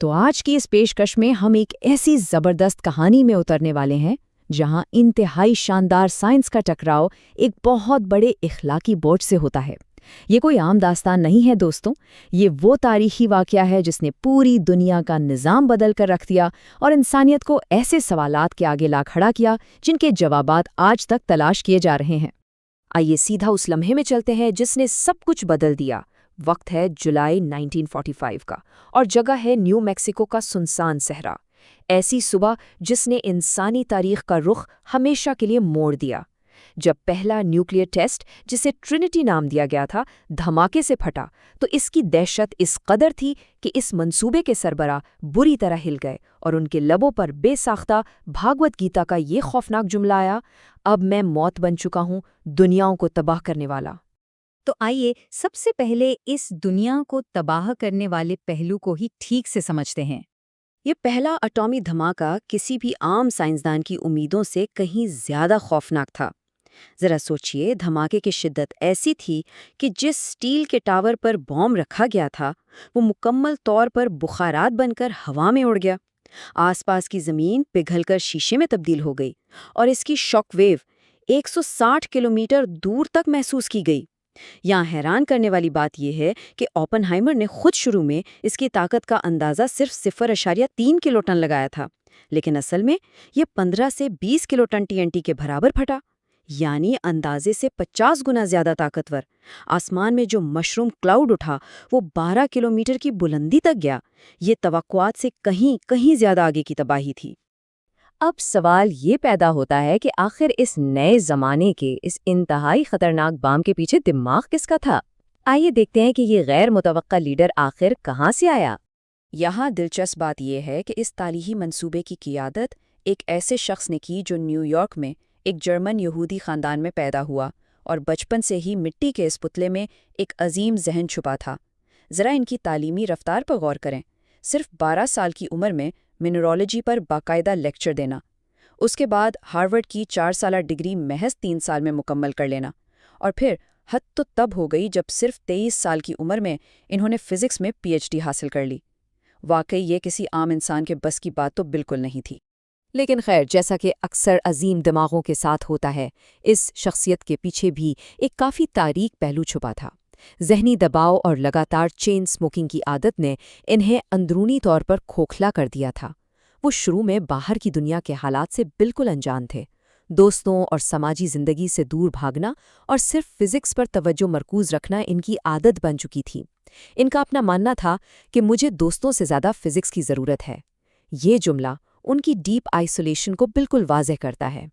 تو آج کی اس پیشکش میں ہم ایک ایسی زبردست کہانی میں اترنے والے ہیں جہاں انتہائی شاندار سائنس کا ٹکراؤ ایک بہت بڑے اخلاقی بوجھ سے ہوتا ہے۔ یہ کوئی عام داستان نہیں ہے دوستوں، یہ وہ تاریخی واقعہ ہے جس نے پوری دنیا کا نظام بدل کر رکھ دیا اور انسانیت کو ایسے سوالات کے آگے لا کھڑا کیا جن کے جوابات آج تک تلاش کیے جا رہے ہیں۔ آئیے سیدھا اس لمحے میں چلتے ہیں جس نے سب کچھ بدل دیا۔ وقت ہے جولائی 1945 کا اور جگہ ہے نیو میکسیکو کا سنسان صحرا۔ ایسی صبح جس نے انسانی تاریخ کا رخ ہمیشہ کے لیے موڑ دیا، جب پہلا نیوکلیئر ٹیسٹ، جسے ٹرینٹی نام دیا گیا تھا، دھماکے سے پھٹا تو اس کی دہشت اس قدر تھی کہ اس منصوبے کے سربراہ بری طرح ہل گئے اور ان کے لبوں پر بے ساختہ بھاگوت گیتا کا یہ خوفناک جملہ آیا، اب میں موت بن چکا ہوں، دنیاؤں کو تباہ کرنے والا۔ تو آئیے سب سے پہلے اس دنیا کو تباہ کرنے والے پہلو کو ہی ٹھیک سے سمجھتے ہیں۔ یہ پہلا اٹامی دھماکہ کسی بھی عام سائنسدان کی امیدوں سے کہیں زیادہ خوفناک تھا۔ ذرا سوچئے، دھماکے کی شدت ایسی تھی کہ جس سٹیل کے ٹاور پر بام رکھا گیا تھا وہ مکمل طور پر بخارات بن کر ہوا میں اڑ گیا۔ آس پاس کی زمین پگھل کر شیشے میں تبدیل ہو گئی اور اس کی شاک ویو 160 کلومیٹر دور تک محسوس کی گئی۔ یہاں حیران کرنے والی بات یہ ہے کہ اوپن ہائمر نے خود شروع میں اس کی طاقت کا اندازہ صرف 0.3 کلو ٹن لگایا تھا، لیکن اصل میں یہ 15 سے 20 کلو ٹن TNT کے برابر پھٹا، یعنی اندازے سے 50 گنا زیادہ طاقتور۔ آسمان میں جو مشروم کلاؤڈ اٹھا وہ 12 کلومیٹر کی بلندی تک گیا۔ یہ توقعات سے کہیں زیادہ آگے کی تباہی تھی۔ اب سوال یہ پیدا ہوتا ہے کہ آخر اس نئے زمانے کے اس انتہائی خطرناک بام کے پیچھے دماغ کس کا تھا؟ آئیے دیکھتے ہیں کہ یہ غیر متوقع لیڈر آخر کہاں سے آیا۔ یہاں دلچسپ بات یہ ہے کہ اس تاریخی منصوبے کی قیادت ایک ایسے شخص نے کی جو نیو یارک میں ایک جرمن یہودی خاندان میں پیدا ہوا اور بچپن سے ہی مٹی کے اس پتلے میں ایک عظیم ذہن چھپا تھا۔ ذرا ان کی تعلیمی رفتار پر غور کریں۔ صرف 12 سال کی عمر میں منرالوجی پر باقاعدہ لیکچر دینا، اس کے بعد ہارورڈ کی 4 سالہ ڈگری محض 3 سال میں مکمل کر لینا، اور پھر حد تو تب ہو گئی جب صرف 23 سال کی عمر میں انہوں نے فزکس میں PhD حاصل کر لی۔ واقعی یہ کسی عام انسان کے بس کی بات تو بالکل نہیں تھی۔ لیکن خیر، جیسا کہ اکثر عظیم دماغوں کے ساتھ ہوتا ہے، اس شخصیت کے پیچھے بھی ایک کافی تاریک پہلو چھپا تھا۔ ذہنی دباؤ اور لگاتار چین سموکنگ کی عادت نے انہیں اندرونی طور پر کھوکھلا کر دیا تھا۔ وہ شروع میں باہر کی دنیا کے حالات سے بالکل انجان تھے۔ دوستوں اور سماجی زندگی سے دور بھاگنا اور صرف فزکس پر توجہ مرکوز رکھنا ان کی عادت بن چکی تھی۔ ان کا اپنا ماننا تھا کہ مجھے دوستوں سے زیادہ فزکس کی ضرورت ہے۔ یہ جملہ ان کی ڈیپ آئسولیشن کو بالکل واضح کرتا ہے۔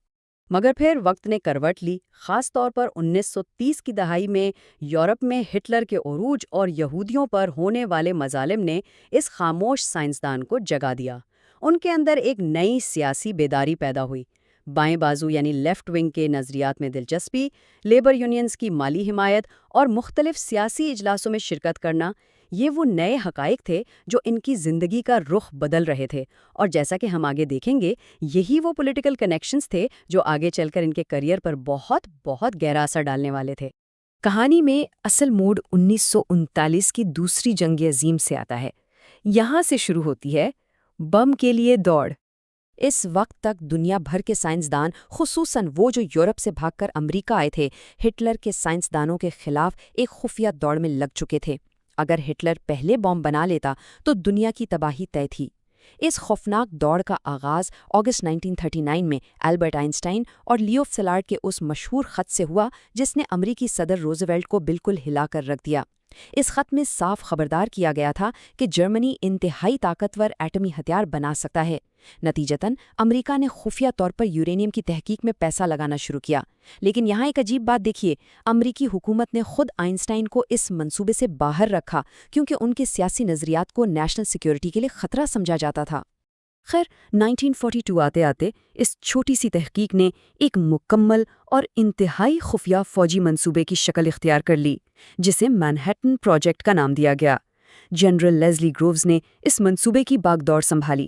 مگر پھر وقت نے کروٹ لی، خاص طور پر 1930 کی دہائی میں یورپ میں ہٹلر کے عروج اور یہودیوں پر ہونے والے مظالم نے اس خاموش سائنسدان کو جگا دیا۔ ان کے اندر ایک نئی سیاسی بیداری پیدا ہوئی۔ بائیں بازو یعنی لیفٹ ونگ کے نظریات میں دلچسپی، لیبر یونینز کی مالی حمایت اور مختلف سیاسی اجلاسوں میں شرکت کرنا، یہ وہ نئے حقائق تھے جو ان کی زندگی کا رخ بدل رہے تھے، اور جیسا کہ ہم آگے دیکھیں گے، یہی وہ پولیٹیکل کنیکشنز تھے جو آگے چل کر ان کے کریئر پر بہت گہرا اثر ڈالنے والے تھے۔ کہانی میں اصل موڑ 1939 کی دوسری جنگ عظیم سے آتا ہے۔ یہاں سے شروع ہوتی ہے بم کے لیے دوڑ۔ اس وقت تک دنیا بھر کے سائنسدان، خصوصاً وہ جو یورپ سے بھاگ کر امریکہ آئے تھے، ہٹلر کے سائنسدانوں کے خلاف ایک خفیہ دوڑ میں لگ چکے تھے۔ اگر ہٹلر پہلے بم بنا لیتا تو دنیا کی تباہی طے تھی۔ اس خوفناک دوڑ کا آغاز اگست 1939 میں البرٹ آئنسٹائن اور لیو سیلارڈ کے اس مشہور خط سے ہوا جس نے امریکی صدر روزویلٹ کو بالکل ہلا کر رکھ دیا۔ اس خط میں صاف خبردار کیا گیا تھا کہ جرمنی انتہائی طاقتور ایٹمی ہتھیار بنا سکتا ہے۔ نتیجتاً امریکہ نے خفیہ طور پر یورینیم کی تحقیق میں پیسہ لگانا شروع کیا۔ لیکن یہاں ایک عجیب بات دیکھیے، امریکی حکومت نے خود آئنسٹائن کو اس منصوبے سے باہر رکھا کیونکہ ان کے سیاسی نظریات کو نیشنل سیکیورٹی کے لیے خطرہ سمجھا جاتا تھا۔ خیر، 1942 آتے آتے اس چھوٹی سی تحقیق نے ایک مکمل اور انتہائی خفیہ فوجی منصوبے کی شکل اختیار کر لی، جسے مینہٹن پروجیکٹ کا نام دیا گیا۔ جنرل لیزلی گرووز نے اس منصوبے کی باغ دور سنبھالی۔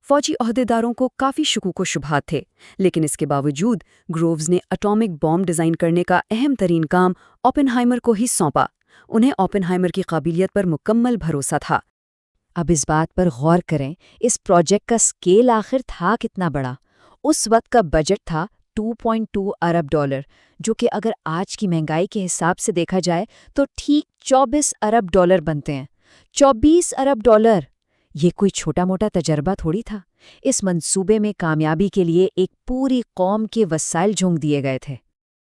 فوجی عہدیداروں کو کافی شکوک و شبہات تھے، لیکن اس کے باوجود گرووز نے اٹامک بام ڈیزائن کرنے کا اہم ترین کام اوپن ہائمر کو ہی سونپا۔ انہیں اوپن ہائمر کی قابلیت پر مکمل بھروسہ تھا۔ اب اس بات پر غور کریں، اس پروجیکٹ کا سکیل آخر تھا کتنا بڑا؟ اس وقت کا بجٹ تھا $2.2 ارب، جو کہ اگر آج کی مہنگائی کے حساب سے دیکھا جائے تو ٹھیک $24 ارب بنتے ہیں۔ $24 ارب! یہ کوئی چھوٹا موٹا تجربہ تھوڑی تھا۔ اس منصوبے میں کامیابی کے لیے ایک پوری قوم کے وسائل جھونک دیے گئے تھے۔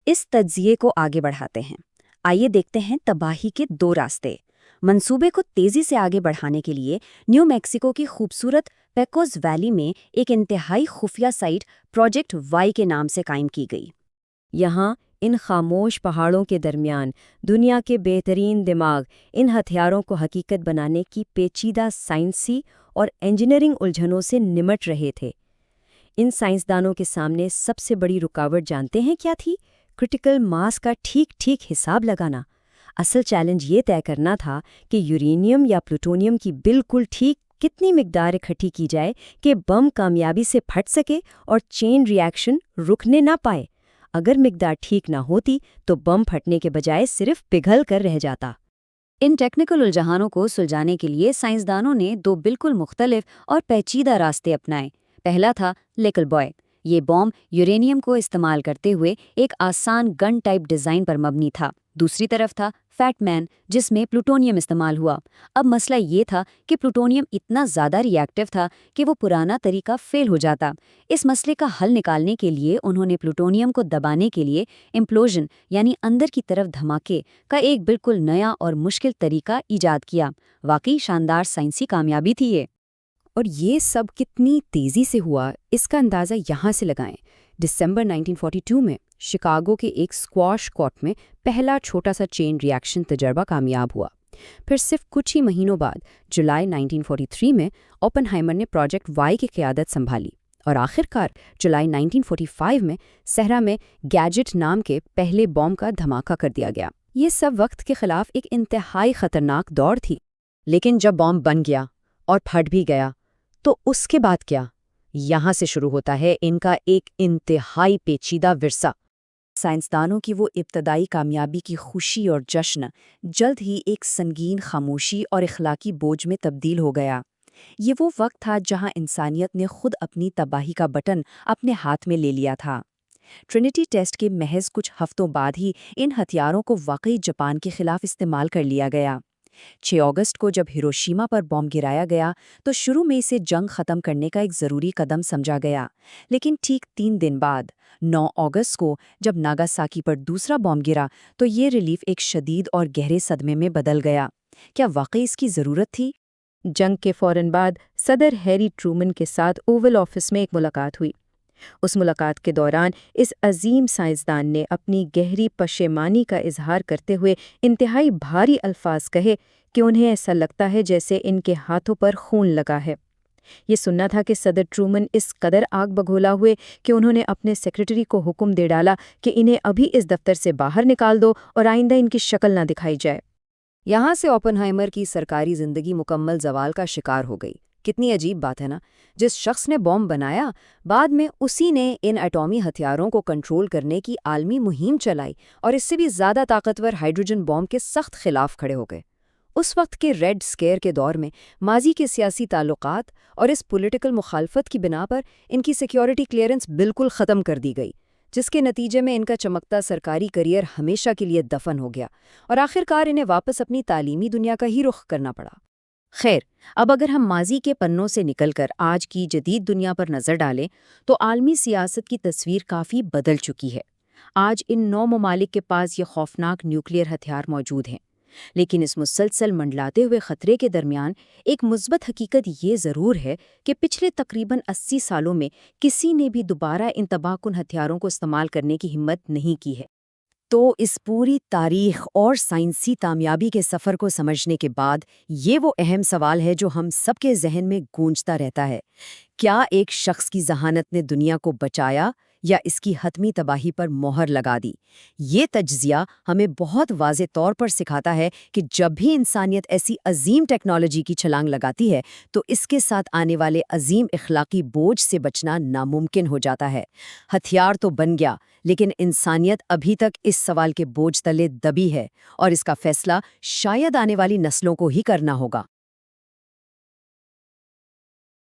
اس تجزیے کو آگے بڑھاتے ہیں۔ آئیے دیکھتے ہیں تباہی کے 2 راستے۔ منصوبے کو تیزی سے آگے بڑھانے کے لیے نیو میکسیکو کی خوبصورت پیکوز ویلی میں ایک انتہائی خفیہ سائٹ پروجیکٹ وائی کے نام سے قائم کی گئی۔ یہاں ان خاموش پہاڑوں کے درمیان دنیا کے بہترین دماغ ان ہتھیاروں کو حقیقت بنانے کی پیچیدہ سائنسی اور انجینئرنگ الجھنوں سے نمٹ رہے تھے۔ ان سائنسدانوں کے سامنے سب سے بڑی رکاوٹ جانتے ہیں کیا تھی؟ کرٹیکل ماس کا ٹھیک حساب لگانا۔ اصل چیلنج یہ طے کرنا تھا کہ یورینیم یا پلوٹونیم کی بالکل ٹھیک کتنی مقدار اکٹھی کی جائے کہ بم کامیابی سے پھٹ سکے اور چین ری ایکشن رکنے نہ پائے۔ اگر مقدار ٹھیک نہ ہوتی تو بم پھٹنے کے بجائے صرف پگھل کر رہ جاتا۔ ان ٹیکنیکل الجھانوں کو سلجھانے کے لیے سائنسدانوں نے 2 بالکل مختلف اور پیچیدہ راستے اپنائے۔ پہلا تھا لیکل بوائے۔ یہ بم یورینیم کو استعمال کرتے ہوئے ایک آسان گن ٹائپ ڈیزائن پر مبنی تھا۔ دوسری طرف تھا فیٹ مین، جس میں پلوٹونیم استعمال ہوا۔ اب مسئلہ یہ تھا کہ پلوٹونیم اتنا زیادہ ری ایکٹیو تھا کہ وہ پرانا طریقہ فیل ہو جاتا۔ اس مسئلے کا حل نکالنے کے لیے انہوں نے پلوٹونیم کو دبانے کے لیے امپلوژن یعنی اندر کی طرف دھماکے کا ایک بالکل نیا اور مشکل طریقہ ایجاد کیا۔ واقعی شاندار سائنسی کامیابی تھی یہ۔ اور یہ سب کتنی تیزی سے ہوا، اس کا اندازہ یہاں سے لگائیں۔ دسمبر 1942 میں شکاگو کے ایک اسکواش کورٹ میں پہلا چھوٹا سا چین ری ایکشن تجربہ کامیاب ہوا۔ پھر صرف کچھ ہی مہینوں بعد جولائی 1943 میں اوپن ہائمر نے پروجیکٹ وائی کی قیادت سنبھالی، اور آخرکار جولائی 1945 میں صحرا میں گیجٹ نام کے پہلے بم کا دھماکہ کر دیا گیا۔ یہ سب وقت کے خلاف ایک انتہائی خطرناک دوڑ تھی۔ لیکن جب بم بن گیا اور پھٹ بھی گیا تو اس کے بعد کیا؟ یہاں سے شروع ہوتا ہے ان کا ایک انتہائی پیچیدہ ورثہ۔ سائنسدانوں کی وہ ابتدائی کامیابی کی خوشی اور جشن جلد ہی ایک سنگین خاموشی اور اخلاقی بوجھ میں تبدیل ہو گیا۔ یہ وہ وقت تھا جہاں انسانیت نے خود اپنی تباہی کا بٹن اپنے ہاتھ میں لے لیا تھا۔ ٹرینٹی ٹیسٹ کے محض کچھ ہفتوں بعد ہی ان ہتھیاروں کو واقعی جاپان کے خلاف استعمال کر لیا گیا۔ 6 اگست کو جب ہیروشیما پر بم گرایا گیا تو شروع میں اسے جنگ ختم کرنے کا ایک ضروری قدم سمجھا گیا، لیکن ٹھیک 3 دن بعد 9 اگست کو جب ناگاساکی پر دوسرا بم گرا تو یہ ریلیف ایک شدید اور گہرے صدمے میں بدل گیا۔ کیا واقعی اس کی ضرورت تھی؟ جنگ کے فوراً بعد صدر ہیری ٹرومن کے ساتھ اوول آفس میں ایک ملاقات ہوئی۔ اس ملاقات کے دوران اس عظیم سائنسدان نے اپنی گہری پشیمانی کا اظہار کرتے ہوئے انتہائی بھاری الفاظ کہے کہ انہیں ایسا لگتا ہے جیسے ان کے ہاتھوں پر خون لگا ہے۔ یہ سننا تھا کہ صدر ٹرومن اس قدر آگ بگولا ہوئے کہ انہوں نے اپنے سیکریٹری کو حکم دے ڈالا کہ انہیں ابھی اس دفتر سے باہر نکال دو اور آئندہ ان کی شکل نہ دکھائی جائے۔ یہاں سے اوپن ہائمر کی سرکاری زندگی مکمل زوال کا شکار ہو گئی۔ کتنی عجیب بات ہے نا، جس شخص نے بم بنایا بعد میں اسی نے ان ایٹامی ہتھیاروں کو کنٹرول کرنے کی عالمی مہم چلائی اور اس سے بھی زیادہ طاقتور ہائیڈروجن بم کے سخت خلاف کھڑے ہو گئے۔ اس وقت کے ریڈ اسکیئر کے دور میں ماضی کے سیاسی تعلقات اور اس پولیٹیکل مخالفت کی بنا پر ان کی سیکیورٹی کلیئرنس بالکل ختم کر دی گئی، جس کے نتیجے میں ان کا چمکتا سرکاری کریئر ہمیشہ کے لیے دفن ہو گیا اور آخرکار انہیں واپس اپنی تعلیمی دنیا کا ہی رخ کرنا پڑا۔ خیر، اب اگر ہم ماضی کے پنوں سے نکل کر آج کی جدید دنیا پر نظر ڈالیں تو عالمی سیاست کی تصویر کافی بدل چکی ہے۔ آج ان 9 ممالک کے پاس یہ خوفناک نیوکلیئر ہتھیار موجود ہیں، لیکن اس مسلسل منڈلاتے ہوئے خطرے کے درمیان ایک مثبت حقیقت یہ ضرور ہے کہ پچھلے تقریباً 80 سالوں میں کسی نے بھی دوبارہ ان تباہ کن ہتھیاروں کو استعمال کرنے کی ہمت نہیں کی ہے۔ تو اس پوری تاریخ اور سائنسی کامیابی کے سفر کو سمجھنے کے بعد یہ وہ اہم سوال ہے جو ہم سب کے ذہن میں گونجتا رہتا ہے: کیا ایک شخص کی ذہانت نے دنیا کو بچایا یا اس کی حتمی تباہی پر مہر لگا دی؟ یہ تجزیہ ہمیں بہت واضح طور پر سکھاتا ہے کہ جب بھی انسانیت ایسی عظیم ٹیکنالوجی کی چھلانگ لگاتی ہے تو اس کے ساتھ آنے والے عظیم اخلاقی بوجھ سے بچنا ناممکن ہو جاتا ہے۔ ہتھیار تو بن گیا، لیکن انسانیت ابھی تک اس سوال کے بوجھ تلے دبی ہے، اور اس کا فیصلہ شاید آنے والی نسلوں کو ہی کرنا ہوگا۔